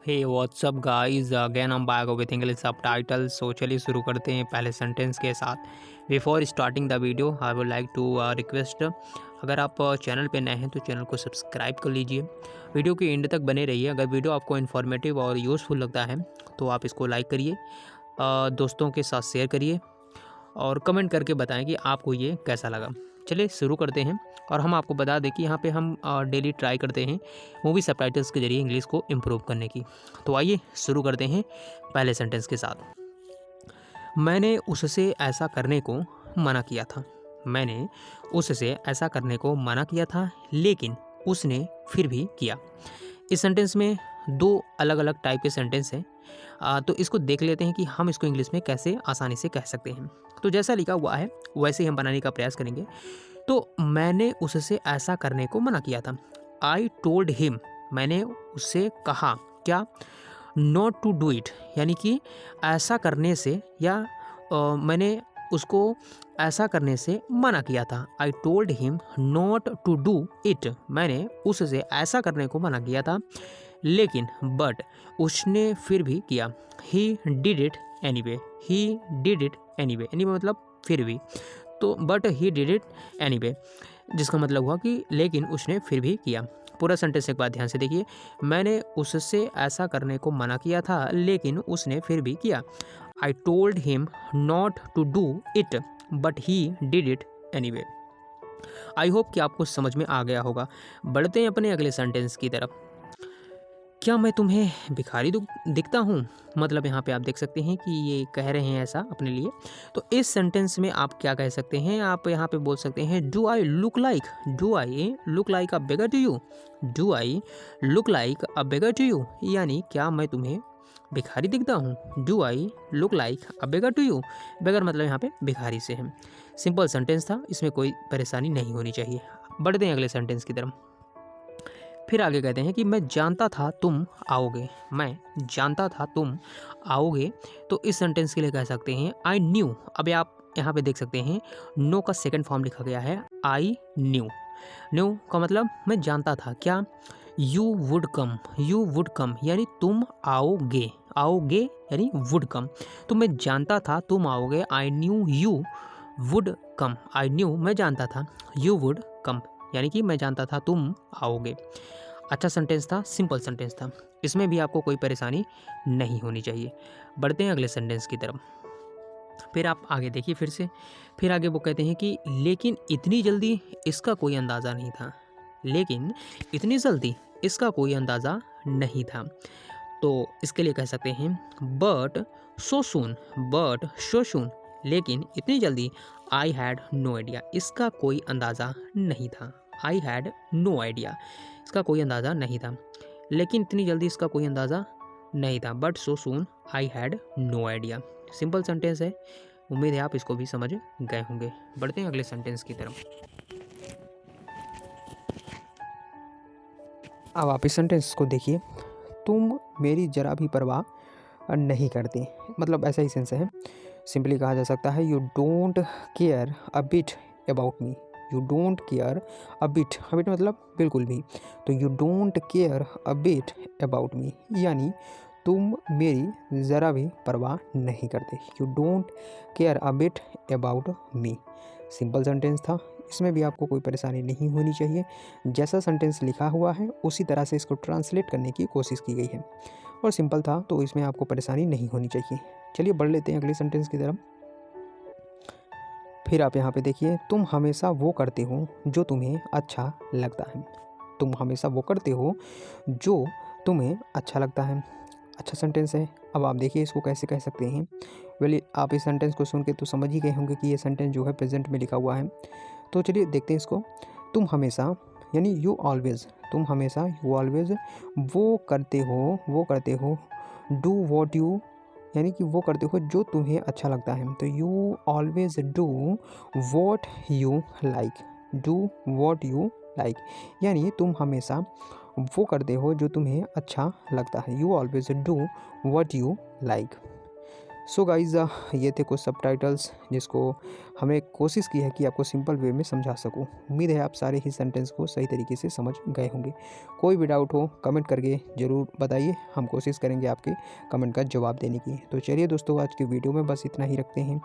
हे what's up guys, again हम back with English subtitle. So चलिए शुरू करते हैं पहले सेंटेंस के साथ। Before starting the video I would like to request, अगर आप चैनल पे नए हैं तो चैनल को सब्सक्राइब कर लीजिए। वीडियो के एंड तक बने रहिए। अगर वीडियो आपको इन्फॉर्मेटिव और यूज़फुल लगता है तो आप इसको लाइक करिए, दोस्तों के साथ शेयर करिए और कमेंट करके बताएं कि आपको ये कैसा लगा। चलिए शुरू करते हैं। और हम आपको बता दें कि यहाँ पे हम डेली ट्राई करते हैं मूवी सबटाइटल्स के जरिए इंग्लिश को इम्प्रूव करने की। तो आइए शुरू करते हैं पहले सेंटेंस के साथ। मैंने उससे ऐसा करने को मना किया था। मैंने उससे ऐसा करने को मना किया था, लेकिन उसने फिर भी किया। इस सेंटेंस में दो अलग अलग टाइप के सेंटेंस हैं। तो इसको देख लेते हैं कि हम इसको इंग्लिश में कैसे आसानी से कह सकते हैं। तो जैसा लिखा हुआ है वैसे ही हम बनाने का प्रयास करेंगे। तो मैंने उससे ऐसा करने को मना किया था। आई टोल्ड हिम, मैंने उससे कहा क्या, नॉट टू डू इट, यानी कि ऐसा करने से या मैंने उसको ऐसा करने से मना किया था। I told him not to do it, मैंने उससे ऐसा करने को मना किया था, लेकिन बट उसने फिर भी किया। ही did it anyway, he did it anyway, anyway मतलब फिर भी। तो but he did it anyway, जिसका मतलब हुआ कि लेकिन उसने फिर भी किया। पूरा सेंटेंस एक बार ध्यान से देखिए। मैंने उससे ऐसा करने को मना किया था, लेकिन उसने फिर भी किया। I told him not to do it but he did it anyway. I hope कि आपको समझ में आ गया होगा। बढ़ते हैं अपने अगले सेंटेंस की तरफ। क्या मैं तुम्हें भिखारी दिखता हूँ? मतलब यहाँ पे आप देख सकते हैं कि ये कह रहे हैं ऐसा अपने लिए। तो इस सेंटेंस में आप क्या कह सकते हैं? आप यहाँ पे बोल सकते हैं do I look like, do I look like a beggar to you, do I look like a beggar to you, यानी क्या मैं तुम्हें भिखारी दिखता हूँ? Do I look like a beggar to you. Beggar मतलब यहाँ पे भिखारी से है। सिंपल सेंटेंस था, इसमें कोई परेशानी नहीं होनी चाहिए। बढ़ते हैं अगले सेंटेंस की तरफ। फिर आगे कहते हैं कि मैं जानता था तुम आओगे, मैं जानता था तुम आओगे। तो इस सेंटेंस के लिए कह सकते हैं आई न्यू। अब आप यहाँ पे देख सकते हैं नो का सेकंड फॉर्म लिखा गया है आई न्यू। न्यू का मतलब मैं जानता था क्या, you would come, you would come यानी तुम आओगे, आओगे यानी वुड कम। तो मैं जानता था तुम आओगे, I knew you would come, I knew मैं जानता था यू वुड कम, यानी कि मैं जानता था तुम आओगे। अच्छा सेंटेंस था, सिंपल सेंटेंस था, इसमें भी आपको कोई परेशानी नहीं होनी चाहिए। बढ़ते हैं अगले सेंटेंस की तरफ। फिर आप आगे देखिए फिर से। फिर आगे वो कहते हैं कि लेकिन इतनी जल्दी इसका कोई अंदाज़ा नहीं था, लेकिन इतनी जल्दी इसका कोई अंदाज़ा नहीं था। तो इसके लिए कह सकते हैं but so soon, but so सून, लेकिन इतनी जल्दी आई हैड नो आइडिया, इसका कोई अंदाज़ा नहीं था। आई हैड नो आइडिया, इसका कोई अंदाज़ा नहीं था, लेकिन इतनी जल्दी इसका कोई अंदाज़ा नहीं था। But so soon I had no idea. Simple sentence है, उम्मीद है आप इसको भी समझ गए होंगे। बढ़ते हैं अगले सेंटेंस की तरफ। अब आप इस सेंटेंस को देखिए। तुम मेरी जरा भी परवाह नहीं करते, मतलब ऐसा ही सेंस है। सिंपली कहा जा सकता है you don't care a bit about me, you don't care a bit, मतलब बिल्कुल भी। तो you don't care a bit about me, यानी तुम मेरी ज़रा भी परवाह नहीं करते। You don't care a bit about me. Simple sentence था, इसमें भी आपको कोई परेशानी नहीं होनी चाहिए। जैसा सेंटेंस लिखा हुआ है उसी तरह से इसको ट्रांसलेट करने की कोशिश की गई है और सिंपल था, तो इसमें आपको परेशानी नहीं होनी चाहिए। चलिए बढ़ लेते हैं अगले सेंटेंस की तरफ। फिर आप यहाँ पे देखिए, तुम हमेशा वो करते हो जो तुम्हें अच्छा लगता है, तुम हमेशा वो करते हो जो तुम्हें अच्छा लगता है। अच्छा सेंटेंस है। अब आप देखिए इसको कैसे कह सकते हैं। वेल, आप इस सेंटेंस को सुन के तो समझ ही गए होंगे कि ये सेंटेंस जो है प्रेजेंट में लिखा हुआ है। तो चलिए देखते हैं इसको। तुम हमेशा यानी यू ऑलवेज, तुम हमेशा यू ऑलवेज वो करते हो, वो करते हो डू वॉट यू, यानी कि वो करते हो जो तुम्हें अच्छा लगता है। तो you always do what you like, do what you like, यानी तुम हमेशा वो करते हो जो तुम्हें अच्छा लगता है। You always do what you like. So guys ये थे कुछ सबटाइटल्स जिसको हमने कोशिश की है कि आपको सिंपल वे में समझा सकूं। उम्मीद है आप सारे ही सेंटेंस को सही तरीके से समझ गए होंगे। कोई भी डाउट हो कमेंट करके ज़रूर बताइए, हम कोशिश करेंगे आपके कमेंट का जवाब देने की। तो चलिए दोस्तों, आज की वीडियो में बस इतना ही रखते हैं।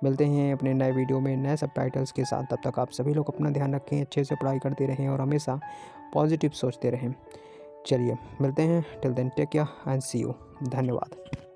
मिलते हैं अपने नए वीडियो में नए सबटाइटल्स के साथ। तब तक आप सभी लोग अपना ध्यान रखें, अच्छे से पढ़ाई करते रहें और हमेशा पॉजिटिव सोचते रहें। चलिए मिलते हैं, till then take care and see you. धन्यवाद।